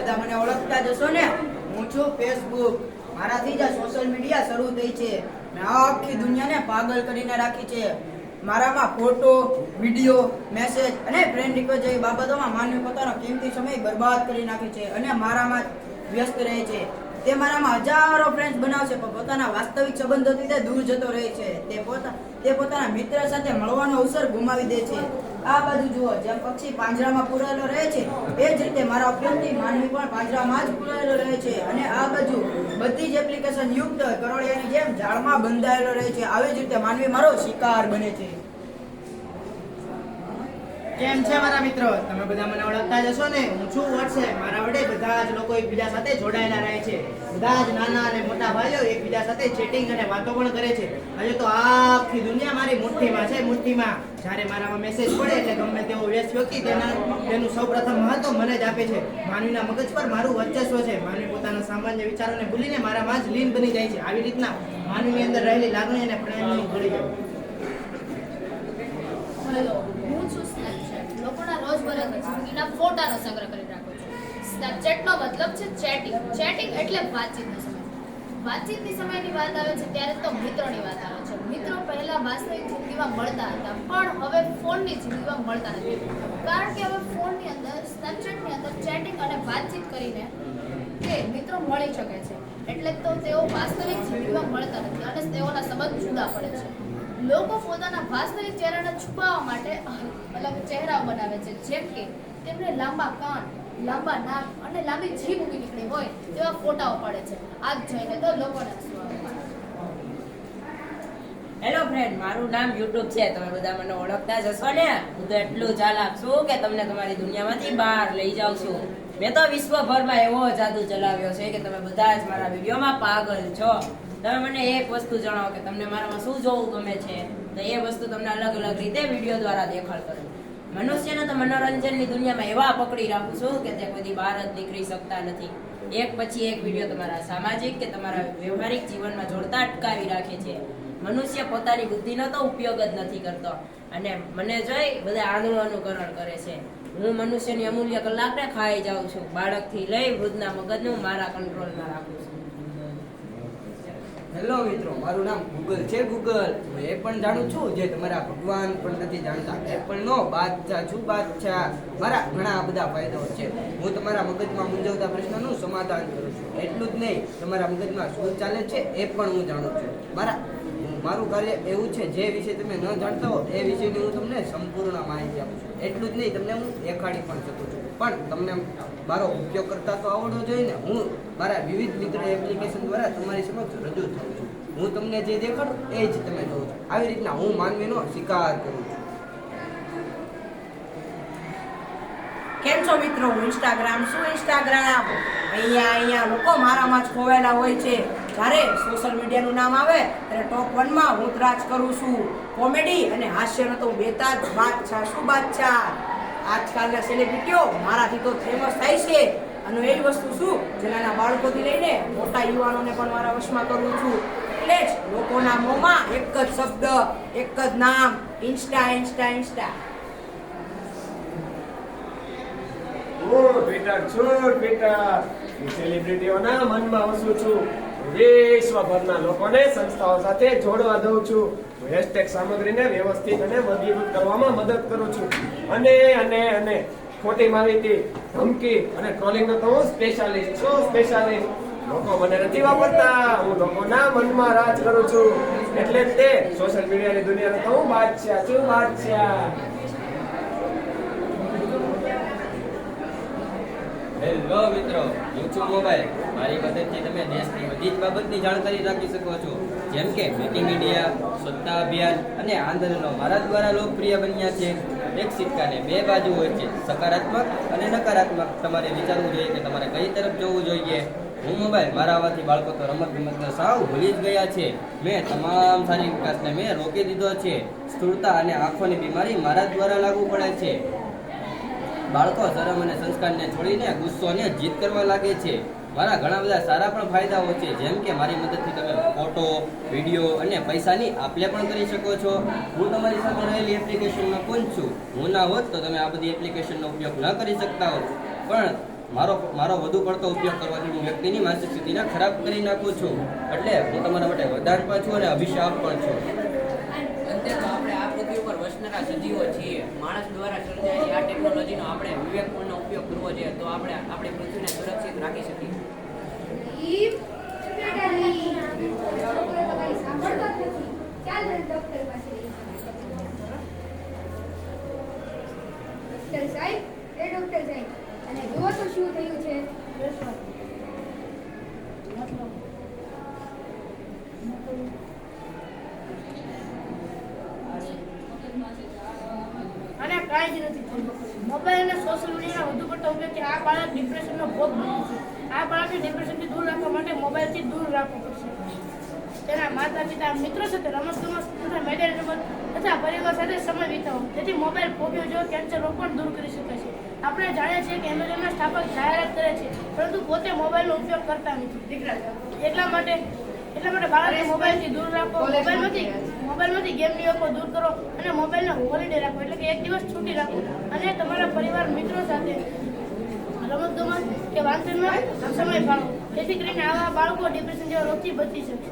બધા મને ઓળખતા જશો ને. હું છું ફેસબુક. મારાથી જ સોશિયલ મીડિયા શરૂ થઈ છે. મેં આખી દુનિયાને પાગલ કરીને રાખી છે. મારામાં ફોટો, વિડીયો, મેસેજ અને ફ્રેન્ડ રિક્વેસ્ટ જેવી બાબતોમાં માનવી પોતાનો કિંમતી સમય બરબાદ કરી નાખે છે અને મારામાં વ્યસ્ત રહે છે. તે મારામાં હજારો ફ્રેન્ડ્સ બનાવશે પણ પોતાના વાસ્તવિક સંબંધોથી તે દૂર જતો રહે છે. તે પોતાના મિત્ર સાથે મળવાનો અવસર ગુમાવી દે છે. આ બાજુ જુઓ, જેમ પક્ષી પાંજરામાં પૂરાયેલો રહે છે એ જ રીતે મારા ઉપયોગથી માનવી પણ પાંજરામાં જ પૂરાયેલો રહે છે. અને આ બાજુ બધી જ એપ્લિકેશન યુક્ત કરોળિયાની જેમ ઝાડમાં બંધાયેલો રહે છે. આવી જ રીતે માનવી મારો શિકાર બને છે. કેમ છે મારા મિત્રો? તમે બધા મને ઓળખતા જશો ને. હું છું વોટ્સએપ. મારા વડે બધા જ લોકો એકબીજા સાથે જોડાયેલા રહે છે. બધા જ નાના અને મોટા ભાઈઓ એકબીજા સાથે ચેટિંગ અને વાતો પણ કરે છે. હજુ તો આખી દુનિયા મારી મુઠ્ઠીમાં છે, મુઠ્ઠીમાં. જ્યારે મારામાં મેસેજ પડે એટલે ગમે તેવો વ્યસ્ત વ્યક્તિ તેનું સૌપ્રથમ મહત્વ મને જ આપે છે. માનવીના મગજ પર મારું વર્ચસ્વ છે. માનવી પોતાના સામાન્ય વિચારોને ભૂલીને મારામાં જ લીન બની જાય છે. આવી રીતના માનવીની અંદર રહેલી લાગણી અને પ્રેમની ભૂલી જાય. હેલો, હું છું સ્નેપચેટ. લોકોના રોજબરોજની જિંદગીના ફોટાનો સંગ્રહ કરી રાખું છું. સ્નેપચેટનો મતલબ છે ચેટિંગ. ચેટિંગ એટલે વાતચીતનો સમય. વાતચીતની સમયની વાત આવે છે ત્યારે તો મિત્રોની વાત આવે છે. મિત્રો પહેલા વાસ્તવિક જિંદગીમાં મળતા હતા પણ હવે ફોનની જિંદગીમાં મળતા નથી. કારણ કે હવે ફોનની અંદર, સ્નેપચેટની અંદર ચેટિંગ અને વાતચીત કરીને તે મિત્રો મળી શકે છે. એટલે તો તેઓ વાસ્તવિક જિંદગીમાં મળતા નથી અને તેઓના સંબંધ જુદા પડે છે. લોકો પોતાના વાસ્તવિક ચહેરાને છુપાવવા માટે અલગ ચહેરાઓ બનાવે છે. જેમ કે તેમને લાંબા કાન, લાંબા નાક અને લાંબી જીભ ઉગી નીકળી હોય તેવા ફોટાઓ પડે છે. આ જોઈને તો લોકોને હસવું આવે. હેલો ફ્રેન્ડ, મારું નામ યુટ્યુબ છે. તમે બધા મને ઓળખતા જ હશો ને. હું તો એટલું ચાલાક છું કે તમને તમારી દુનિયામાંથી બહાર લઈ જાઉં છું. મેં તો વિશ્વભરમાં એવો જાદુ ચલાવ્યો છે કે તમે બધા જ મારા વિડીયોમાં પાગલ છો. તમે મને એક વસ્તુ જણાવો કે તમને મારામાં શું જોવું ગમે છે, તો એ વસ્તુ તમને અલગ અલગ રીતે વિડીયો દ્વારા દેખાડ કરું. મનુષ્યને તો મનોરંજનની દુનિયામાં એવા પકડી રાખું છું કે તે કોઈ બહાર જ નીકળી શકતા નથી. એક પછી એક વિડીયો તમારા સામાજિક કે તમારા વ્યવહારિક જીવનમાં જોડતા અટકાવી રાખે છે. મનુષ્ય પોતાની બુદ્ધિનો તો ઉપયોગ જ નથી કરતો અને મને જોઈ બધા આંધળું અનુકરણ કરે છે. હું મનુષ્યની અમૂલ્ય કલાકને ખાઈ જાઉં છું. બાળકથી લઈ વૃદ્ધના મગજનું મારા કંટ્રોલમાં રાખું છું. હેલો મિત્રો, મારું નામ ગૂગલ છે. ગૂગલ હું એ પણ જાણું છું જે તમારા ભગવાન પણ નથી જાણતા. એ પણ નો બાદશાહ છું, બાદશાહ. મારા ઘણા બધા ફાયદાઓ છે. હું તમારા મગજમાં મૂંઝવતા પ્રશ્નનું સમાધાન કરું છું. એટલું જ નહીં, તમારા મગજમાં શું ચાલે છે એ પણ હું જાણું છું. મારું કાર્ય એવું છે જે વિશે તમે ન જાણતા હો એ વિશેની હું તમને સંપૂર્ણ માહિતી આપું છું. એટલું જ નહીં, તમને હું દેખાડી પણ શકું છું. પણ તમને મારો ઉપયોગ કરતા તો આવડવો જોઈએ ને. હું મારા વિવિધ મિત્ર એપ્લિકેશન દ્વારા તમારી સમક્ષ રજૂ થઉં છું. હું તમને જે દેખાડું એ જ તમે જોવો છો. આવી રીતના હું માનવીનો શિકાર કરું છું. કેમ છો મિત્રો? હું ઇન્સ્ટાગ્રામ શું ઇન્સ્ટાગ્રામ અહીંયા લોકો મારામાં જ ખોવાયેલા હોય છે. જ્યારે સોશિયલ મીડિયાનું નામ આવે ત્યારે ટોપ 1માં હું જ રાજ કરું છું. કોમેડી અને હાસ્યનો તો બેતા જ બાદશાહ શું બાદશાહ. આજકાલના સેલિબ્રિટીઓ મારાથી તો ફેમસ થાય છે અને એ જ વસ્તુ શું જે નાના બાળકોથી લઈને મોટા યુવાનોને પણ મારા વશમાં કરું છું. એટલે જ લોકોના મોંમાં એક જ શબ્દ, એક જ નામ, ઇન્સ્ટા ઇન્સ્ટા ઇન્સ્ટા. બેટા હું સેલિબ્રિટીઓના મનમાં વસું છું. વિશ્વભરના લોકોને સંસ્થાઓ સાથે જોડવા દઉં છું. હું હેશટેગ સામગ્રીને વ્યવસ્થિત અને વર્ગીકૃત કરવામાં મદદ કરું છું. અને ખોટી માહિતી, ધમકી અને ટ્રોલિંગનો તો હું સ્પેશિયાલિસ્ટ છું. સ્પેશિયાલિસ્ટ. લોકો મને નથી વાપરતા, હું લોકોના મનમાં રાજ કરું છું. એટલે જ તે સોશિયલ મીડિયાની દુનિયાનો તો હું બાદશાહ છું, બાદશાહ. હેલો મિત્રો, હું છું મોબાઈલ. મારી મદદથી તમે દેશની બધી જ બાબતની જાણકારી રાખી શકો છો. જેમ કે મીટિંગ ઇન્ડિયા, સ્વચ્છતા અભિયાન અને આંદોલનો મારા દ્વારા લોકપ્રિય બન્યા છે. એક સિક્કાને બે બાજુ હોય છે, સકારાત્મક અને નકારાત્મક. તમારે વિચારવું જોઈએ કે તમારે કઈ તરફ જવું જોઈએ. હું મોબાઈલ મારા આવવાથી બાળકો તો રમત ગમતને સાવ ભૂલી જ ગયા છે. મેં તમામ શારીરિક વિકાસને મેં રોકી દીધો છે. સ્થૂળતા અને આંખોની બીમારી મારા દ્વારા લાગુ પડે છે. બાળકો શરમ અને સંસ્કારને છોડીને ગુસ્સોને જીત કરવા લાગે છે. મારા ઘણા બધા સારા પણ ફાયદાઓ છે. જેમ કે મારી મદદથી તમે ફોટો, વિડીયો અને પૈસાની આપ-લે પણ કરી શકો છો. હું તમારી સાથે રહેલી એપ્લિકેશનમાં કોણ છું. હું ના હોત તો તમે આ બધી એપ્લિકેશનનો ઉપયોગ ન કરી શકતા હોત. પણ મારો વધુ પડતો ઉપયોગ કરવાથી હું વ્યક્તિની માનસિક સ્થિતિને ખરાબ કરી નાખું છું. એટલે હું તમારા માટે વરદાન પણ છું અને અભિશાપ પણ છું. અંતે તો આપણે આ પૃથ્વી ઉપર વસનારા સજીવો છીએ. માણસ દ્વારા સર્જાયેલી આ ટેકનોલોજીનો આપણે વિવેકપૂર્ણ ઉપયોગ કરવો જોઈએ તો આપણે આપણી પૃથ્વીને સુરક્ષિત રાખી શકીએ. ડોક્ટર સાહેબ, એ ડોક્ટર સાહેબ, અને જુઓ તો શું થયું છે. અને કાંઈ જ નથી થયું. મોબાઈલ અને સોશિયલ મીડિયાના વધુ પડતા ઉપયોગથી આ બાળક ડિપ્રેશનનો ભોગ બન્યું છે. આ બાળકને ડિપ્રેશનથી દૂર રાખવા માટે મોબાઈલથી દૂર રાખવો પડશે. તેના માતા પિતા, મિત્રો સાથે રમત-ગમત તથા મેદાની રમત તથા પરિવાર સાથે સમય વિતાવો. તેથી મોબાઈલ ફોબિયો જેવો કેન્સર રોગ પણ દૂર કરી શકાય છે. આપણે જાણીએ છીએ કે એમેઝોનના સ્થાપક જાહેરાત કરે છે પરંતુ પોતે મોબાઈલનો ઉપયોગ કરતા નથી. એટલા માટે બાળકને મોબાઈલથી દૂર રાખો. મોબાઈલમાંથી ગેમની એપો દૂર કરો અને મોબાઈલને હોલિડે રાખો, એટલે કે એક દિવસ છૂટી રાખો અને તમારા પરિવાર મિત્રો સાથે રમત-ગમત કે વાંચનમાં સમય ફાળવો. જેથી કરીને આવા બાળકો ડિપ્રેશન જેવા રોગથી બચી શકે.